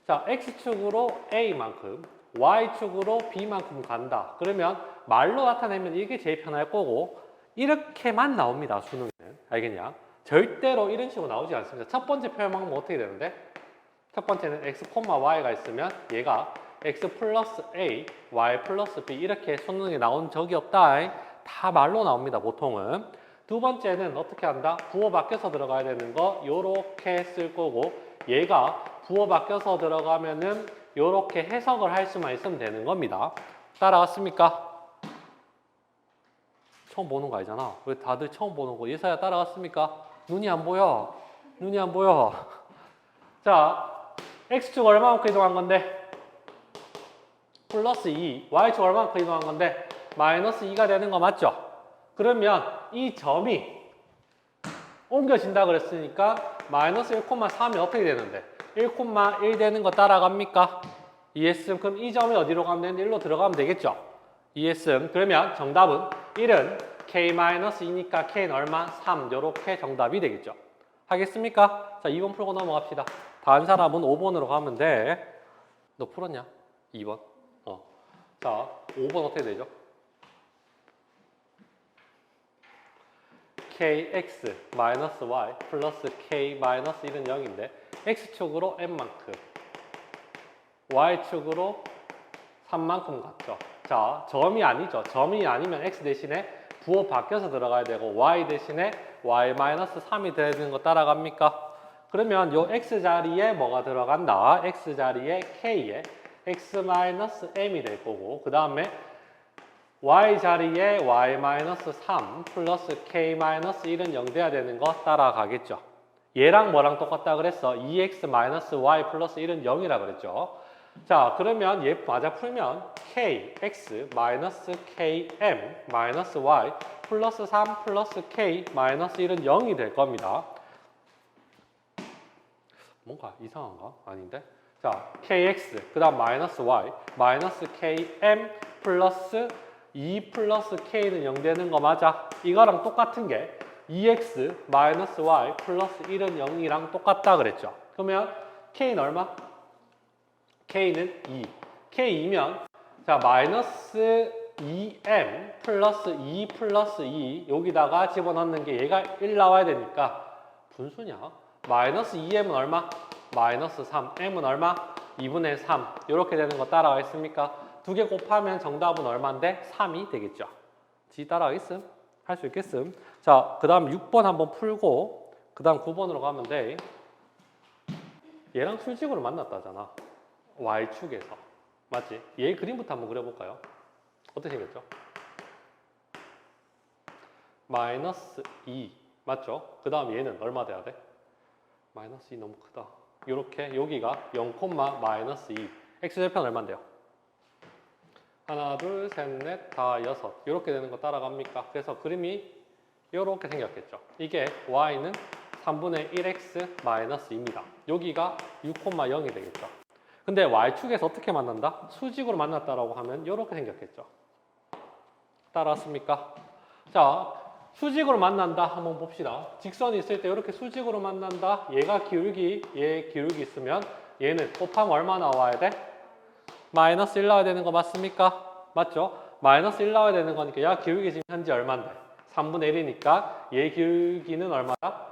자, X축으로 A만큼, Y축으로 B만큼 간다. 그러면 말로 나타내면 이게 제일 편할 거고 이렇게만 나옵니다. 수능에는. 알겠냐? 절대로 이런 식으로 나오지 않습니다. 첫 번째 표현 방법은 어떻게 되는데? 첫 번째는 X, Y가 있으면 얘가 X 플러스 A, Y 플러스 B 이렇게 수능에 나온 적이 없다. 다 말로 나옵니다. 보통은. 두 번째는 어떻게 한다? 부호 바뀌어서 들어가야 되는 거 요렇게 쓸 거고 얘가 부호 바뀌어서 들어가면은 요렇게 해석을 할 수만 있으면 되는 겁니다. 따라갔습니까? 처음 보는 거 아니잖아. 왜 다들 처음 보는 거? 예사야 따라갔습니까? 눈이 안 보여. 눈이 안 보여. 자, X축 얼마만큼 이동한 건데? 플러스 2. Y축 얼마만큼 이동한 건데? 마이너스 2가 되는 거 맞죠? 그러면 이 점이 옮겨진다 그랬으니까 마이너스 1,3이 어떻게 되는데? 1,1 되는 거 따라갑니까? 이해했음? 그럼 이 점이 어디로 가면 되는데? 1로 들어가면 되겠죠? 이해했음? 그러면 정답은 1은 K-2니까 K는 얼마? 3. 요렇게 정답이 되겠죠? 하겠습니까? 자, 2번 풀고 넘어갑시다. 다른 사람은 5번으로 가면 돼. 너 풀었냐? 2번. 자, 5번 어떻게 되죠? kx 마이너스 y 플러스 k 마이너스 1은 0인데 x축으로 n만큼 y축으로 3만큼 같죠. 자, 점이 아니죠. 점이 아니면 x 대신에 부호 바뀌어서 들어가야 되고 y 대신에 y 마이너스 3이 돼야 되는 거 따라갑니까? 그러면 요 x 자리에 뭐가 들어간다? x 자리에 k에 x 마이너스 m이 될 거고 그 다음에 y 자리에 y-3 플러스 k-1은 0 돼야 되는 거 따라가겠죠. 얘랑 뭐랑 똑같다 그랬어? 2x-y 플러스 1은 0이라 그랬죠. 자, 그러면 얘 맞아 풀면 kx-km-y 플러스 3 플러스 k-1은 0이 될 겁니다. 뭔가 이상한가? 아닌데? 자, kx, 그 다음 마이너스 y, 마이너스 km 플러스 2 플러스 k는 0 되는 거 맞아? 이거랑 똑같은 게 2x 마이너스 y 플러스 1은 0이랑 똑같다 그랬죠. 그러면 k는 얼마? k는 2. k2면 자 마이너스 2m 플러스 2 플러스 2 여기다가 집어넣는 게 얘가 1 나와야 되니까 분수냐? 마이너스 2m은 얼마? 마이너스 3. m은 얼마? 2분의 3. 이렇게 되는 거 따라가 있습니까? 두 개 곱하면 정답은 얼마인데? 3이 되겠죠. 지 따라가겠음? 할 수 있겠음? 자, 그 다음 6번 한번 풀고 그 다음 9번으로 가면 돼. 얘랑 수직으로 만났다잖아. Y축에서. 맞지? 얘 그림부터 한번 그려볼까요? 어떻게 생겼죠? 마이너스 2. 맞죠? 그 다음 얘는 얼마 돼야 돼? 마이너스 2 너무 크다. 요렇게 여기가 0, 마이너스 2. X절편 얼마인데요? 하나, 둘, 셋, 넷, 다, 여섯. 이렇게 되는 거 따라갑니까? 그래서 그림이 이렇게 생겼겠죠. 이게 y는 3분의 1x 마이너스 2입니다. 여기가 6,0이 되겠죠. 근데 y축에서 어떻게 만난다? 수직으로 만났다라고 하면 이렇게 생겼겠죠. 따라왔습니까? 자, 수직으로 만난다. 한번 봅시다. 직선이 있을 때 이렇게 수직으로 만난다. 얘가 기울기, 얘 기울기 있으면 얘는 곱하면 얼마 나와야 돼? 마이너스 1 나와야 되는 거 맞습니까? 맞죠? 마이너스 1 나와야 되는 거니까 야 기울기 지금 현재 얼마인데? 3분의 1이니까 얘 기울기는 얼마다?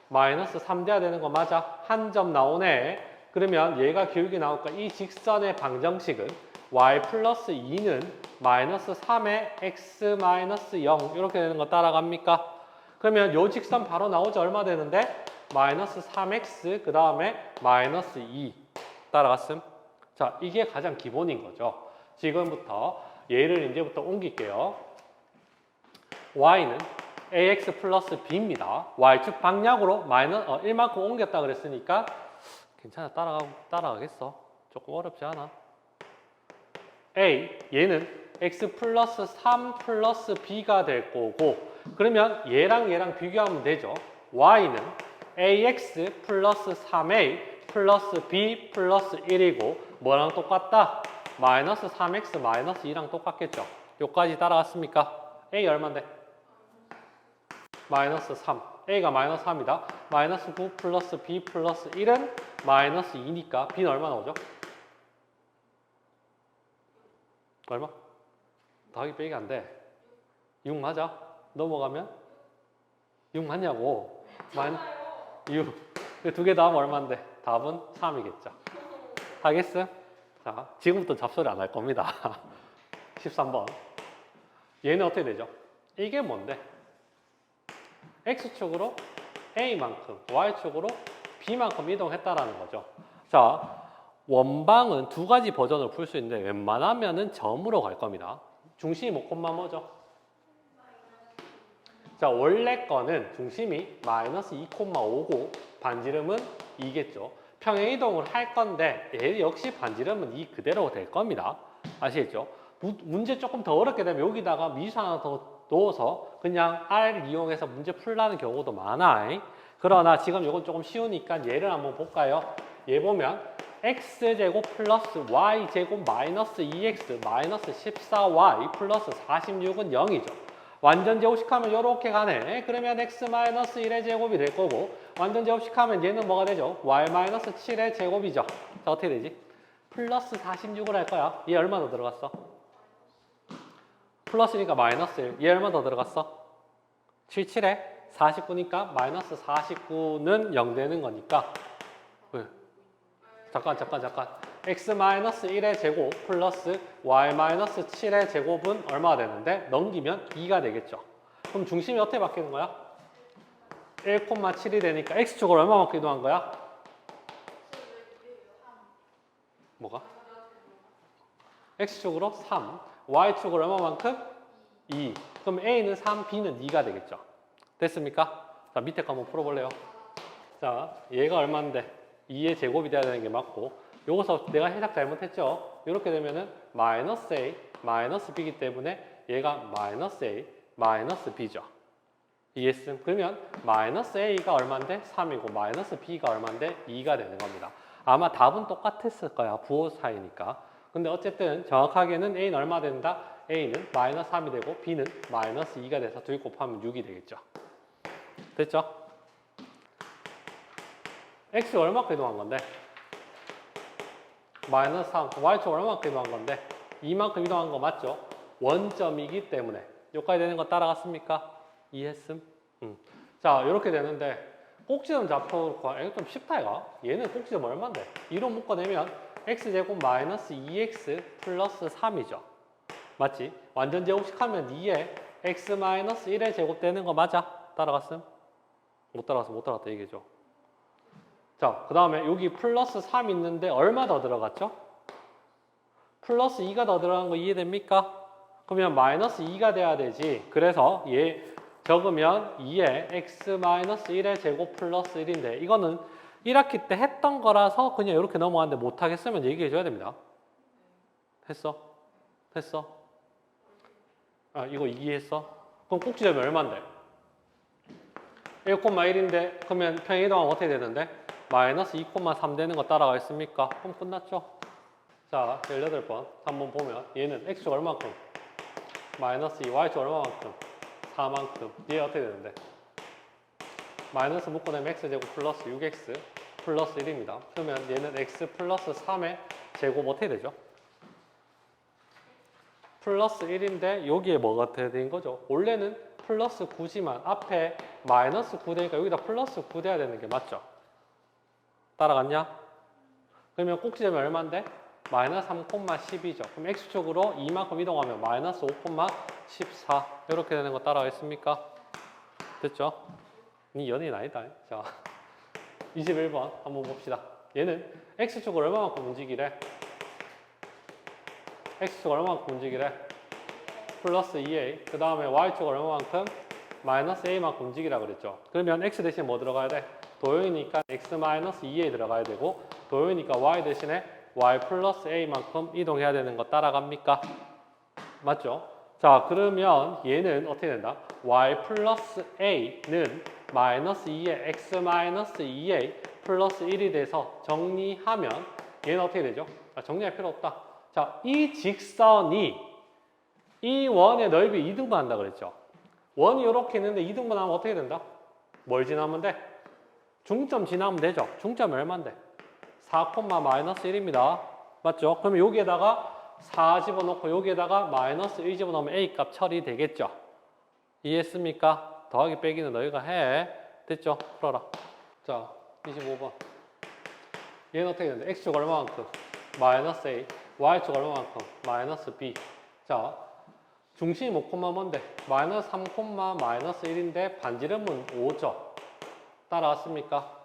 마이너스 3 돼야 되는 거 맞아? 한 점 나오네. 그러면 얘가 기울기 나올까? 이 직선의 방정식은 y 플러스 2는 마이너스 3의 x 마이너스 0 이렇게 되는 거 따라갑니까? 그러면 요 직선 바로 나오지 얼마 되는데? 마이너스 3x 그 다음에 마이너스 2 따라갔음? 자, 이게 가장 기본인 거죠. 지금부터 얘를 이제부터 옮길게요. y는 ax 플러스 b입니다. y축 방향으로 1만큼 옮겼다 그랬으니까 괜찮아. 따라가겠어. 조금 어렵지 않아. 얘는 x 플러스 3 플러스 b가 될 거고 그러면 얘랑 비교하면 되죠. y는 ax 플러스 3a 플러스 b 플러스 1이고 뭐랑 똑같다? 마이너스 3x 마이너스 2랑 똑같겠죠. 요까지 따라갔습니까? a 얼마인데? 마이너스 3. A가 마이너스 3이다. 마이너스 9 플러스 B 플러스 1은 마이너스 2니까 B는 얼마 나오죠? 얼마? 더하기 빼기 안 돼. 6 맞아? 넘어가면? 6 맞냐고. 6. 두 개 더하면 얼마인데? 답은 3이겠죠. 하겠어? 자, 지금부터 잡소리 안 할 겁니다. 13번. 얘는 어떻게 되죠? 이게 뭔데? X축으로 A만큼, Y축으로 B만큼 이동했다라는 거죠. 자, 원방은 두 가지 버전을 풀 수 있는데 웬만하면은 점으로 갈 겁니다. 중심이 뭐 콤마 뭐죠? 자, 원래 거는 중심이 마이너스 2,5고 반지름은 2겠죠. 평행 이동을 할 건데 얘 역시 반지름은 2 그대로 될 겁니다. 아시겠죠? 문제 조금 더 어렵게 되면 여기다가 미수 하나 더 넣어서 그냥 R 이용해서 문제 풀라는 경우도 많아. 그러나 지금 이건 조금 쉬우니까 얘를 한번 볼까요? 얘 보면 x제곱 플러스 y제곱 마이너스 2x 마이너스 14y 플러스 46은 0이죠. 완전 제곱식하면 이렇게 가네. 그러면 x 마이너스 1의 제곱이 될 거고 완전 제곱식하면 얘는 뭐가 되죠? y 마이너스 7의 제곱이죠. 자, 어떻게 되지? 플러스 46을 할 거야. 얘 얼마 더 들어갔어? 플러스니까 마이너스 1. 얘 얼마 더 들어갔어? 7, 7에 49니까 마이너스 49는 0 되는 거니까 왜? 잠깐. x 마이너스 1의 제곱 플러스 y 마이너스 7의 제곱은 얼마가 되는데? 넘기면 2가 되겠죠. 그럼 중심이 어떻게 바뀌는 거야? 1,7이 되니까 x축으로 얼마만큼 이동한 거야? 뭐가? x축으로 3, y축으로 얼마만큼? 2. 그럼 a는 3, b는 2가 되겠죠. 됐습니까? 자, 밑에 거 한번 풀어볼래요? 자, 얘가 얼마인데? 2의 제곱이 돼야 되는 게 맞고 여기서 내가 해석 잘못했죠? 이렇게 되면은 마이너스 a, 마이너스 b이기 때문에 얘가 마이너스 a, 마이너스 b죠. 이해했음? 그러면 마이너스 a가 얼마인데? 3이고 마이너스 b가 얼마인데? 2가 되는 겁니다. 아마 답은 똑같았을 거야. 부호 사이니까. 근데 어쨌든 정확하게는 a는 얼마 된다? a는 마이너스 3이 되고 b는 마이너스 2가 돼서 2 곱하면 6이 되겠죠. 됐죠? x 얼마큼 이동한 건데? 마이너스 3, y축 얼마큼 이동한 건데? 2만큼 이동한 거 맞죠? 원점이기 때문에 여기까지 되는 거 따라갔습니까? 이해했음? 자, 이렇게 되는데 꼭지점 잡혀놓고 이거 좀 쉽다 이거. 얘는 꼭지점 얼마인데? 2로 묶어내면 x제곱 마이너스 2x 플러스 3이죠. 맞지? 완전 제곱식 하면 2에 x 마이너스 1의 제곱 되는 거 맞아? 따라갔음? 못 따라갔다 얘기죠. 자, 그 다음에 여기 플러스 3 있는데 얼마 더 들어갔죠? 플러스 2가 더 들어간 거 이해됩니까? 그러면 마이너스 2가 돼야 되지. 그래서 얘 적으면 2에 x 마이너스 1의 제곱 플러스 1인데 이거는 1학기 때 했던 거라서 그냥 이렇게 넘어갔는데 못하겠으면 얘기해 줘야 됩니다. 했어? 아, 이거 이해했어? 그럼 꼭지점이 얼마인데? 1,1인데 그러면 평행이동하면 어떻게 되는데? 마이너스 2,3 되는 거 따라가 있습니까? 그럼 끝났죠? 자, 18번 한번 보면 얘는 x축 얼마만큼? 마이너스 2, y축 얼마만큼? 4만큼. 얘 어떻게 되는데? 마이너스 묶어내면 x제곱 플러스 6x 플러스 1입니다. 그러면 얘는 x 플러스 3의 제곱 어떻게 되죠? 플러스 1인데 여기에 뭐가 되는 거죠? 원래는 플러스 9지만 앞에 마이너스 9 되니까 여기다 플러스 9 돼야 되는 게 맞죠? 따라갔냐? 그러면 꼭지점이 얼마인데? 마이너스 3,12죠. 그럼 x축으로 2만큼 이동하면 마이너스 5,14 이렇게 되는 거 따라가겠습니까? 됐죠? 이 연예인 아니다. 자, 21번 한번 봅시다. 얘는 x축을 얼마만큼 움직이래? x축 얼마만큼 움직이래? 플러스 2a. 그 다음에 y축 얼마만큼? 마이너스 a만큼 움직이라 그랬죠. 그러면 x 대신 뭐 들어가야 돼? 도형이니까 x 마이너스 2a 들어가야 되고 도형이니까 y 대신에 y 플러스 a만큼 이동해야 되는 거 따라갑니까? 맞죠? 자, 그러면 얘는 어떻게 된다? y 플러스 a는 마이너스 2에 x 마이너스 2a 플러스 1이 돼서 정리하면 얘는 어떻게 되죠? 정리할 필요 없다. 자, 이 직선이 이 원의 넓이 2등분 한다 그랬죠? 원이 이렇게 있는데 2등분 하면 어떻게 된다? 뭘 지나면 돼? 중점 지나면 되죠. 중점이 얼만데? 4, 마이너스 1입니다. 맞죠? 그러면 여기에다가 4 집어넣고 여기에다가 마이너스 1 집어넣으면 A값 처리되겠죠? 이해했습니까? 더하기 빼기는 너희가 해. 됐죠? 풀어라. 자, 25번. 얘는 어떻게 되는데? X축 얼마만큼? 마이너스 A. Y축 얼마만큼? 마이너스 B. 자, 중심이 5, 뭔데? 마이너스 3, 마이너스 1인데 반지름은 5죠? 따라왔습니까?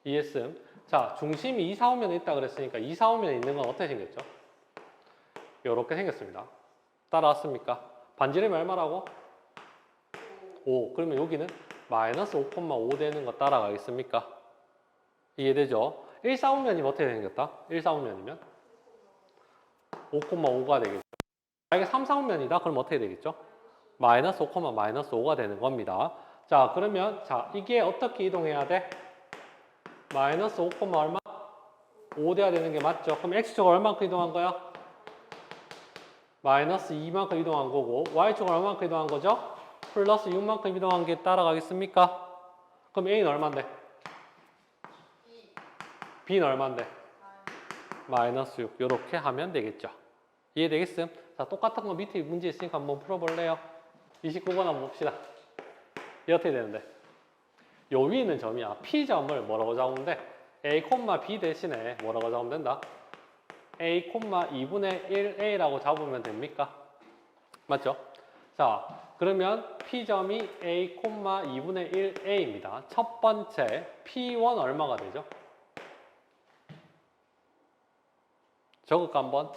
이해했음? 자, 중심이 2, 4, 5면에 있다 그랬으니까 2, 4, 5면에 있는 건 어떻게 생겼죠? 이렇게 생겼습니다. 따라왔습니까? 반지름이 얼마라고? 5. 그러면 여기는 마이너스 5, 5 되는 거 따라가겠습니까? 이해되죠? 1, 4, 5면이면 어떻게 생겼다? 1, 4, 5면이면 5, 5가 되겠죠. 이게 3, 4, 5면이다? 그럼 어떻게 되겠죠? 마이너스 5, 마이너스 5가 되는 겁니다. 자, 그러면 자 이게 어떻게 이동해야 돼? 마이너스 5, 얼마? 5 돼야 되는 게 맞죠? 그럼 X축 얼마만큼 이동한 거야? 마이너스 2만큼 이동한 거고 Y축 얼마만큼 이동한 거죠? 플러스 6만큼 이동한 게 따라가겠습니까? 그럼 A는 얼만데? B는 얼만데? 마이너스 6. 이렇게 하면 되겠죠. 이해되겠음? 자, 똑같은 거 밑에 문제 있으니까 한번 풀어볼래요? 29번 한번 봅시다. 이게 어떻게 되는데? 요 위에 있는 점이야. P점을 뭐라고 적으면 돼? A, B 대신에 뭐라고 적으면 된다? A, 2분의 1A라고 잡으면 됩니까? 맞죠? 자, 그러면 P점이 A, 2분의 1A입니다. 첫 번째 P1 얼마가 되죠? 적을까 한번?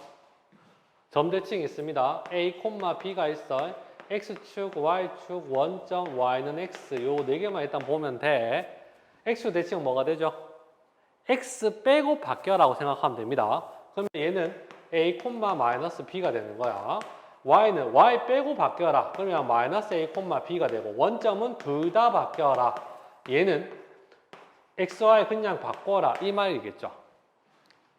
점대칭이 있습니다. A, B가 있어. X축, Y축, 원점, Y는 X. 요 네 개만 일단 보면 돼. X축 대칭은 뭐가 되죠? X 빼고 바뀌어라고 생각하면 됩니다. 그러면 얘는 A, 마이너스 B가 되는 거야. Y는 Y 빼고 바뀌어라. 그러면 마이너스 A, B가 되고 원점은 둘 다 바뀌어라. 얘는 X, Y 그냥 바꿔라. 이 말이겠죠.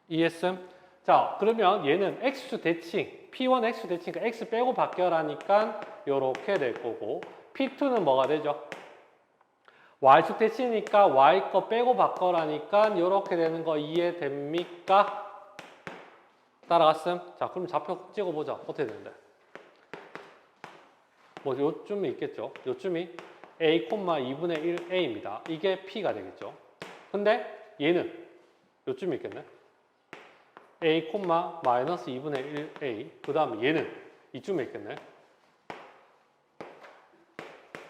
이해했음? 자, 그러면 얘는 X축 대칭, P1 X축 대칭, 그러니까 X 빼고 바뀌어라니까 요렇게 될 거고 P2는 뭐가 되죠? Y축 대칭이니까 Y 거 빼고 바꿔라니까 요렇게 되는 거 이해됩니까? 따라갔음? 자, 그럼 좌표 찍어보자. 어떻게 되는데? 뭐 요쯤이 있겠죠? 요쯤이 A, 2분의 1A입니다. 이게 P가 되겠죠? 근데 얘는 요쯤이 있겠네? A, 마이너스 2분의 1A. 그 다음에 얘는 이쯤에 있겠네.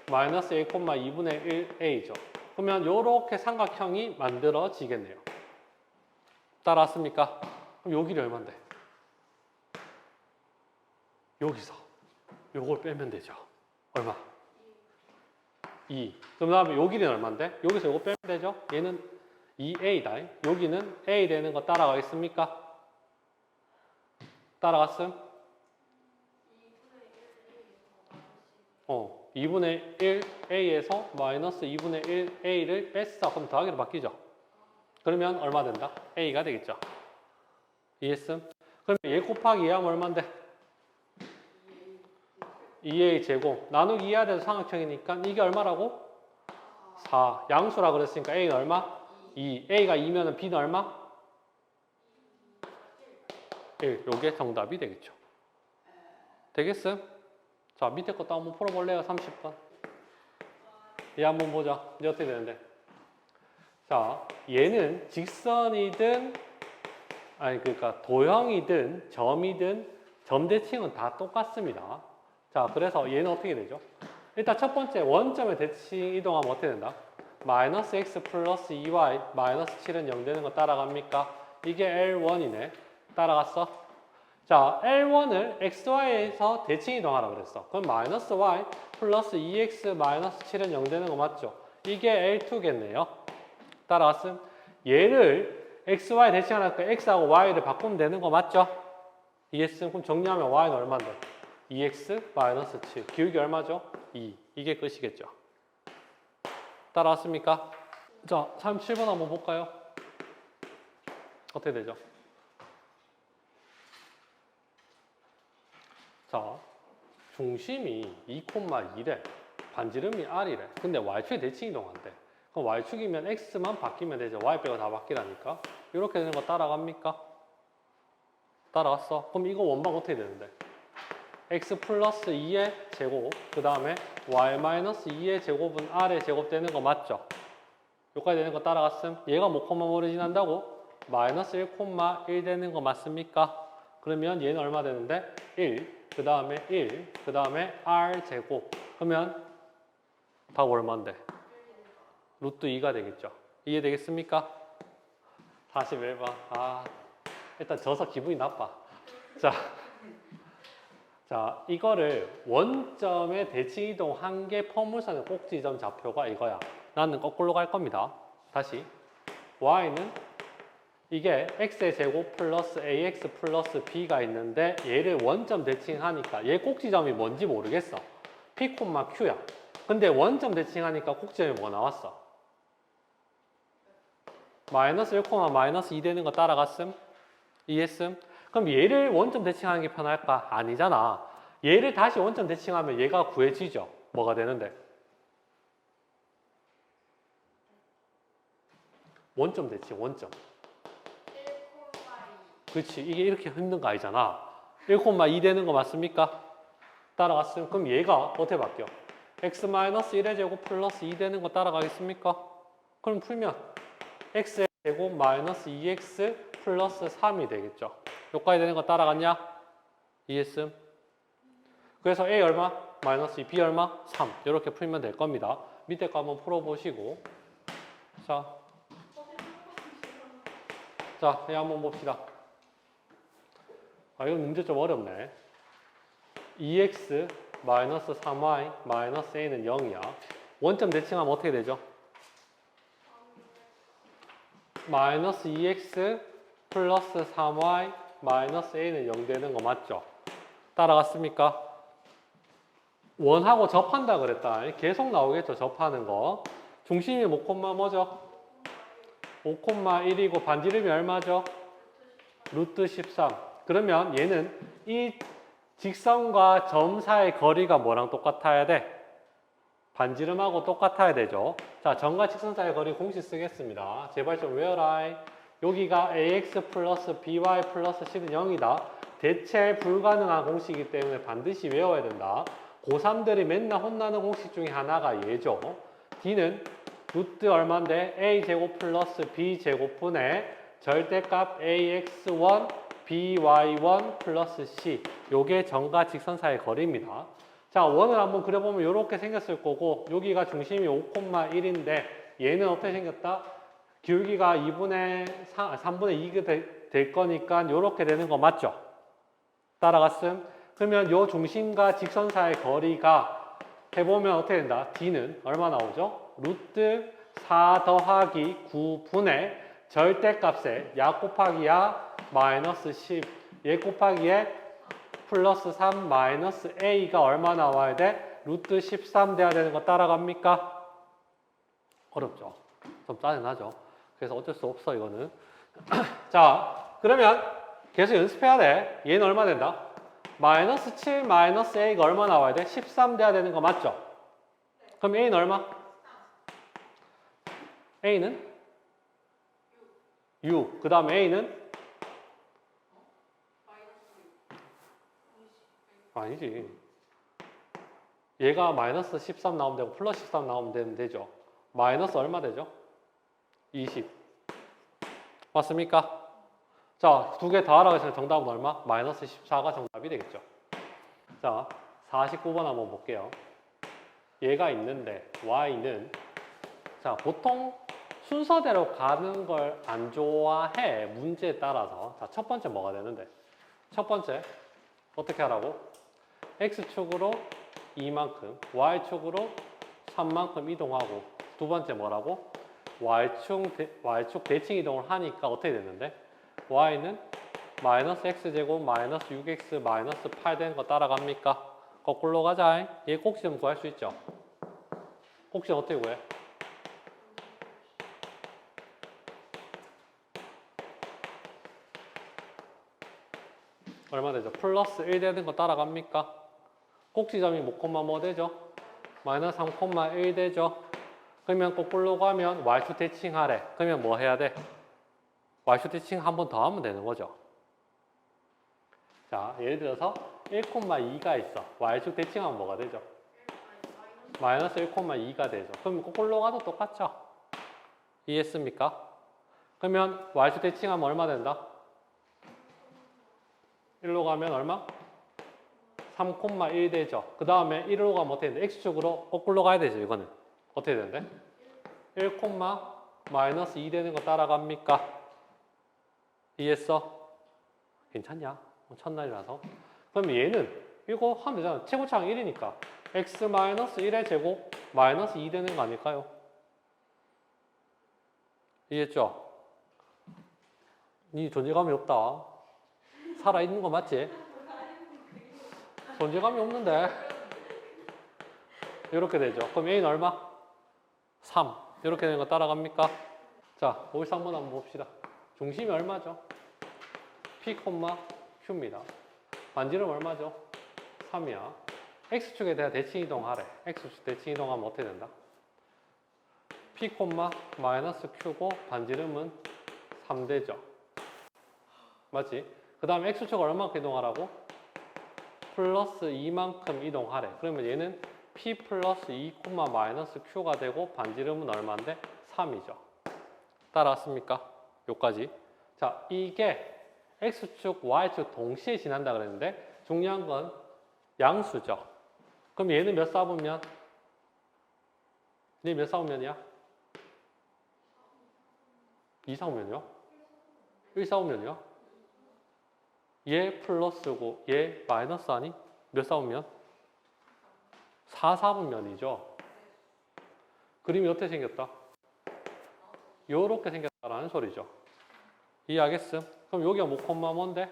마이너스 A, 2분의 1A죠. 그러면 이렇게 삼각형이 만들어지겠네요. 따라왔습니까? 그럼 요 길이 얼만데? 여기서 요걸 빼면 되죠. 얼마? 2. 그 다음에 요 길이는 얼만데? 여기서 요거 빼면 되죠. 얘는 2A다. 여기는 A 되는 거 따라가겠습니까? 따라갔음? 2분의 1A에서 마이너스 2분의 1A를 뺐어. 그럼 더하기로 바뀌죠. 그러면 얼마 된다? A가 되겠죠. 이해했음? 그러면 얘 곱하기 2 하면 얼만데? 2A 제곱. 나누기 2 해야 돼서 삼각형이니까 이게 얼마라고? 4. 양수라 그랬으니까 A는 얼마? 2. A가 2면은 B는 얼마? 1. 요게 정답이 되겠죠. 되겠음? 자, 밑에 것도 한번 풀어볼래요? 30번. 얘 한번 보자. 이제 어떻게 되는데? 자, 얘는 직선이든, 그러니까 도형이든, 점이든, 점대칭은 다 똑같습니다. 자, 그래서 얘는 어떻게 되죠? 일단 첫 번째, 원점의 대칭 이동하면 어떻게 된다? 마이너스 x 플러스 2y, 마이너스 7은 0 되는 거 따라갑니까? 이게 L1이네. 따라갔어? 자, L1을 XY에서 대칭 이동하라 그랬어. 그럼 마이너스 Y 플러스 2X 마이너스 7은 0 되는 거 맞죠? 이게 L2겠네요. 따라왔음? 얘를 XY 대칭하니까 X하고 Y를 바꾸면 되는 거 맞죠? 이해했음? 그럼 정리하면 Y는 얼마인데? 2X 마이너스 7. 기울기 얼마죠? 2. 이게 끝이겠죠. 따라왔습니까? 자, 37번 한번 볼까요? 어떻게 되죠? 자, 중심이 2,2래. 반지름이 r이래. 근데 y축에 대칭 이동한대. 그럼 y축이면 x만 바뀌면 되죠. y 빼고 다 바뀌라니까. 이렇게 되는 거 따라갑니까? 따라갔어. 그럼 이거 원방 어떻게 되는데? x 플러스 2의 제곱, 그 다음에 y 마이너스 2의 제곱은 r의 제곱 되는 거 맞죠? 여기까지 되는 거 따라갔음. 얘가 뭐 콤마 뭐를 지난다고? 마이너스 1,1 되는 거 맞습니까? 그러면 얘는 얼마 되는데? 1, 그 다음에 1, 그 다음에 r 제곱. 그러면 답 얼마인데? 루트 2가 되겠죠. 이해되겠습니까? 41번. 일단 져서 기분이 나빠. 자, 이거를 원점의 대칭 이동한 게 포물선의 꼭지점 좌표가 이거야. 나는 거꾸로 갈 겁니다. 다시. y는 이게 x의 제곱 플러스 ax 플러스 b가 있는데 얘를 원점 대칭하니까 얘 꼭지점이 뭔지 모르겠어. p, q야. 근데 원점 대칭하니까 꼭지점이 뭐 나왔어? 마이너스 1, 마이너스 2 되는 거 따라갔음? 이해했음? 그럼 얘를 원점 대칭하는 게 편할까? 아니잖아. 얘를 다시 원점 대칭하면 얘가 구해지죠. 뭐가 되는데? 원점 대칭, 원점. 1,2. 그렇지. 이게 이렇게 흔든 거 아니잖아. 1,2 되는 거 맞습니까? 따라갔으면 그럼 얘가 어떻게 바뀌어? x-1의 제곱 플러스 2 되는 거 따라가겠습니까? 그럼 풀면 x의 제곱 마이너스 2x 플러스 3이 되겠죠. 여기까지 되는 거 따라갔냐? 이해했음? 그래서 a 얼마? 마이너스 2, b 얼마? 3. 이렇게 풀면 될 겁니다. 밑에 거 한번 풀어보시고. 자, 얘 한번 봅시다. 이건 문제 좀 어렵네. 2x 마이너스 3y 마이너스 a는 0이야. 원점 대칭하면 어떻게 되죠? 마이너스 2x 플러스 3y 마이너스 a는 0 되는 거 맞죠? 따라갔습니까? 원하고 접한다 그랬다. 계속 나오겠죠, 접하는 거. 중심이 5, 뭐죠? 5,1이고 반지름이 얼마죠? 루트 13. 그러면 얘는 이 직선과 점 사이의 거리가 뭐랑 똑같아야 돼? 반지름하고 똑같아야 되죠. 자, 점과 직선 사이의 거리 공식 쓰겠습니다. 제발 좀 외워라. 여기가 ax 플러스 by 플러스 c는 0이다. 대체 불가능한 공식이기 때문에 반드시 외워야 된다. 고3들이 맨날 혼나는 공식 중에 하나가 얘죠. d는 루트 얼마인데 a제곱 플러스 b제곱분의 절대값 ax1 by1 플러스 c. 요게 점과 직선 사이의 거리입니다. 자, 원을 한번 그려보면 이렇게 생겼을 거고 여기가 중심이 5,1인데 얘는 어떻게 생겼다? 기울기가 3분의 2가 될 거니까 이렇게 되는 거 맞죠? 따라갔음? 그러면 요 중심과 직선 사이의 거리가 해보면 어떻게 된다? d는 얼마 나오죠? 루트 4 더하기 9분의 절대값에 야 곱하기 야 마이너스 10 얘 곱하기 얘 플러스 3 마이너스 a가 얼마 나와야 돼? 루트 13 돼야 되는 거 따라갑니까? 어렵죠? 좀 짜증나죠? 그래서 어쩔 수 없어 이거는. 자, 그러면 계속 연습해야 돼. 얘는 얼마 된다? 마이너스 7 마이너스 a가 얼마 나와야 돼? 13 돼야 되는 거 맞죠? 그럼 a는 얼마? a는? 6. 그 다음 a는? 아니지. 얘가 마이너스 13 나오면 되고 플러스 13 나오면 되죠. 마이너스 얼마 되죠? 20. 맞습니까? 자, 두 개 더하라고 해서 정답은 얼마? 마이너스 14가 정답이 되겠죠. 자, 49번 한번 볼게요. 얘가 있는데 y는 자, 보통 순서대로 가는 걸 안 좋아해. 문제에 따라서. 자, 첫 번째 뭐가 되는데? 첫 번째 어떻게 하라고? x축으로 2만큼, y축으로 3만큼 이동하고 두 번째 뭐라고? y축 대칭 이동을 하니까 어떻게 되는데? y는 마이너스 x제곱 마이너스 6x 마이너스 8 되는 거 따라갑니까? 거꾸로 가자. 얘 꼭지점 구할 수 있죠? 꼭지점 어떻게 구해? 얼마 되죠? 플러스 1 되는 거 따라갑니까? 꼭지점이 뭐 되죠? 마이너스 3,1 되죠. 그러면 거꾸로 가면 y축 대칭하래. 그러면 뭐 해야 돼? y축 대칭 한 번 더 하면 되는 거죠. 자, 예를 들어서 1,2가 있어. y축 대칭하면 뭐가 되죠? 마이너스 1,2가 되죠. 그럼 거꾸로 가도 똑같죠? 이해했습니까? 그러면 y축 대칭하면 얼마 된다? 1로 가면 얼마? 3,1 되죠. 그 다음에 1로 가면 어떻게 되는데? x축으로 거꾸로 가야 되죠. 이거는. 어떻게 되는데? 1, 마이너스 2 되는 거 따라갑니까? 이해했어? 괜찮냐? 첫날이라서. 그럼 얘는 이거 하면 되잖아. 최고차항 1이니까. x 마이너스 1의 제곱 마이너스 2 되는 거 아닐까요? 이해했죠? 니 존재감이 없다. 살아있는 거 맞지? 존재감이 없는데. 이렇게 되죠. 그럼 a는 얼마? 3. 이렇게 되는 거 따라갑니까? 자, 53번 한번 봅시다. 중심이 얼마죠? p, q입니다. 반지름 얼마죠? 3이야. x축에 대한 대칭 이동하래. x축 대칭 이동하면 어떻게 된다? p, 마이너스 q고 반지름은 3 되죠. 맞지? 그 다음에 x축을 얼마큼 이동하라고? 플러스 2만큼 이동하래. 그러면 얘는 p 플러스 2, 마이너스 q가 되고 반지름은 얼마인데? 3이죠. 따라왔습니까? 요까지. 자, 이게 x축, y축 동시에 지난다 그랬는데 중요한 건 양수죠. 그럼 얘는 몇 사분면? 얘 몇 사분면이야? 2 사분면이요? 1 사분면이요? 얘 플러스고 얘 마이너스 아니? 몇 사분면? 4 사분면이죠. 그림이 어떻게 생겼다? 요렇게 생겼다라는 소리죠. 이해하겠음? 그럼 여기가 뭐 뭔데?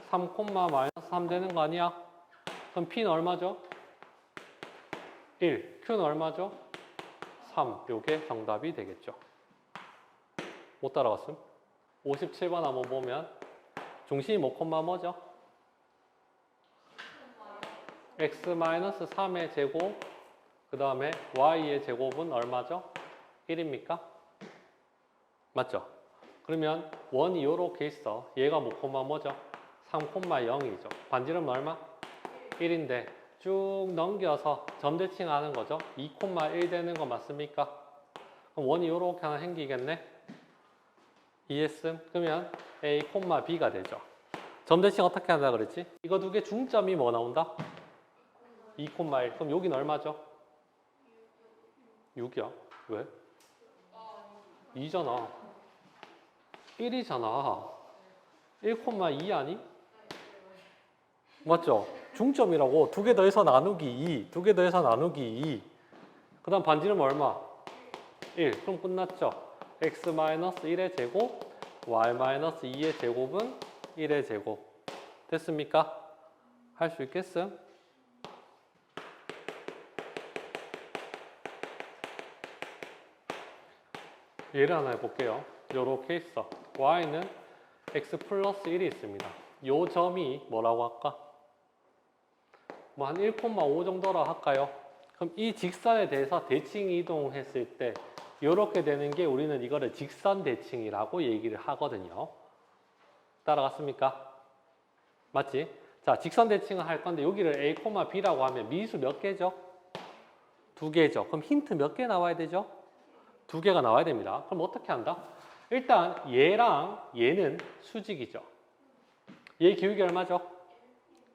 3, 마이너스 3 되는 거 아니야? 그럼 P는 얼마죠? 1. Q는 얼마죠? 3. 요게 정답이 되겠죠. 못 따라갔음? 57번 한번 보면 중심이 뭐죠? x-3의 제곱 그 다음에 y의 제곱은 얼마죠? 1입니까? 맞죠? 그러면 원이 요렇게 있어. 얘가 뭐죠? 3,0이죠. 반지름은 얼마? 1인데 쭉 넘겨서 점대칭 하는 거죠. 2,1 되는 거 맞습니까? 그럼 원이 요렇게 하나 생기겠네? 이해했음? 그러면 A, B가 되죠. 점대칭 어떻게 한다 그랬지? 이거 두 개 중점이 뭐 나온다? 2,1. 그럼 여기는 얼마죠? 6이야. 왜? 2잖아. 1이잖아. 1,2 아니? 맞죠? 중점이라고. 두 개 더해서 나누기 2. 두 개 더해서 나누기 2. 그 다음 반지름 얼마? 1. 그럼 끝났죠? x-1의 제곱, y-2의 제곱은 1의 제곱. 됐습니까? 할 수 있겠음? 예를 하나 해볼게요. 요렇게 있어. y는 x 플러스 1이 있습니다. 요 점이 뭐라고 할까? 뭐 한 1,5 정도라 할까요? 그럼 이 직선에 대해서 대칭 이동했을 때 요렇게 되는 게 우리는 이거를 직선 대칭이라고 얘기를 하거든요. 따라갔습니까? 맞지? 자, 직선 대칭을 할 건데 여기를 A, B라고 하면 미수 몇 개죠? 2개죠. 그럼 힌트 몇 개 나와야 되죠? 2개가 나와야 됩니다. 그럼 어떻게 한다? 일단 얘랑 얘는 수직이죠. 얘 기울기 얼마죠?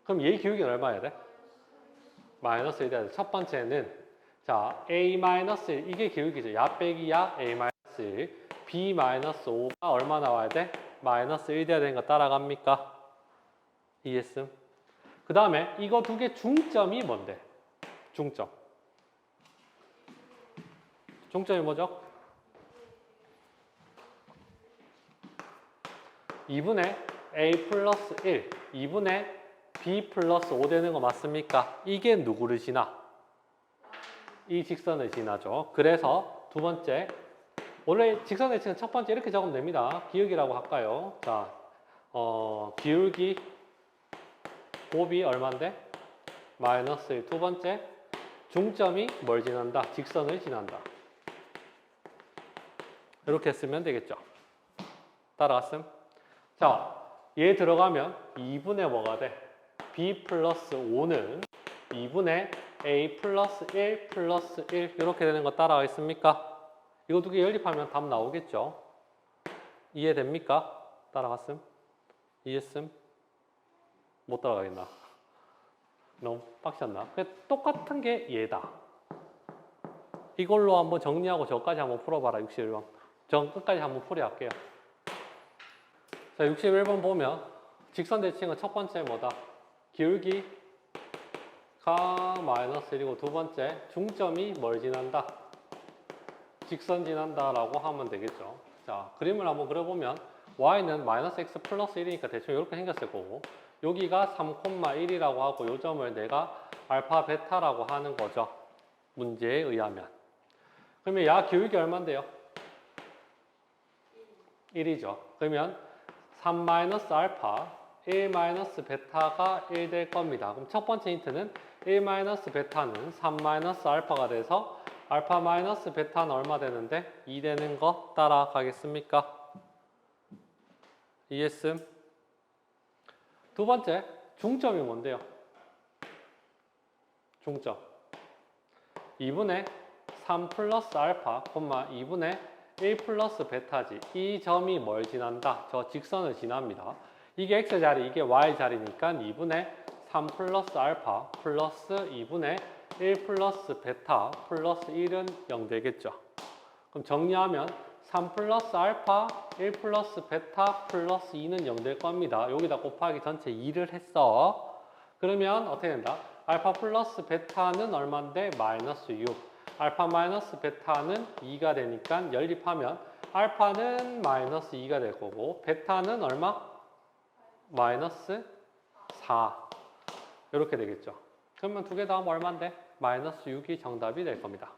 그럼 얘 기울기는 얼마여야 돼? 마이너스 1 돼야 돼. 첫 번째는 자, A-1 이게 기울기죠. 야 빼기 야 A-1 B-5가 얼마 나와야 돼? 마이너스 1 돼야 되는 거 따라갑니까? 이해했음? 그 다음에 이거 두 개 중점이 뭔데? 중점. 중점이 뭐죠? 2분의 A 플러스 1, 2분의 B 플러스 5 되는 거 맞습니까? 이게 누구를 지나? 이 직선을 지나죠. 그래서 두 번째, 원래 직선의 치는 첫 번째 이렇게 적으면 됩니다. 기울기라고 할까요? 자, 기울기 곱이 얼마인데? 마이너스 1. 두 번째, 중점이 뭘 지난다? 직선을 지난다. 이렇게 쓰면 되겠죠. 따라갔음? 자, 얘 들어가면 2분의 뭐가 돼? b 플러스 5는 2분의 a 플러스 1 플러스 1 이렇게 되는 거 따라가겠습니까? 이거 두 개 연립하면 답 나오겠죠? 이해됩니까? 따라갔음? 이해했음? 못 따라가겠나? 너무 빡쳤나? 똑같은 게 얘다. 이걸로 한번 정리하고 저까지 한번 풀어봐라. 61번. 전 끝까지 한번 풀이할게요. 자, 61번 보면 직선 대칭은 첫 번째 뭐다? 기울기가 마이너스 1이고 두 번째 중점이 뭘 지난다? 직선 지난다 라고 하면 되겠죠. 자, 그림을 한번 그려보면 y는 마이너스 x 플러스 1이니까 대충 이렇게 생겼을 거고 여기가 3,1이라고 하고 요 점을 내가 알파 베타라고 하는 거죠. 문제에 의하면. 그러면 야 기울기 얼마인데요? 1이죠. 그러면 3 마이너스 알파 1 마이너스 베타가 1 될 겁니다. 그럼 첫 번째 힌트는 1 마이너스 베타는 3 마이너스 알파가 돼서 알파 마이너스 베타는 얼마 되는데? 2 되는 거 따라가겠습니까? 이해했음? 두 번째, 중점이 뭔데요? 중점. 2분의 3 플러스 알파, 2분의 1 플러스 베타지. 이 점이 뭘 지난다? 저 직선을 지납니다. 이게 x자리, 이게 y자리니까 2분의 3 플러스 알파 플러스 2분의 1 플러스 베타 플러스 1은 0 되겠죠. 그럼 정리하면 3 플러스 알파 1 플러스 베타 플러스 2는 0 될 겁니다. 여기다 곱하기 전체 2를 했어. 그러면 어떻게 된다? 알파 플러스 베타는 얼마인데? 마이너스 6. 알파 마이너스 베타는 2가 되니까 연립하면 알파는 마이너스 2가 될 거고 베타는 얼마? 마이너스 4. 이렇게 되겠죠. 그러면 두 개 다 하면 얼마인데? 마이너스 6이 정답이 될 겁니다.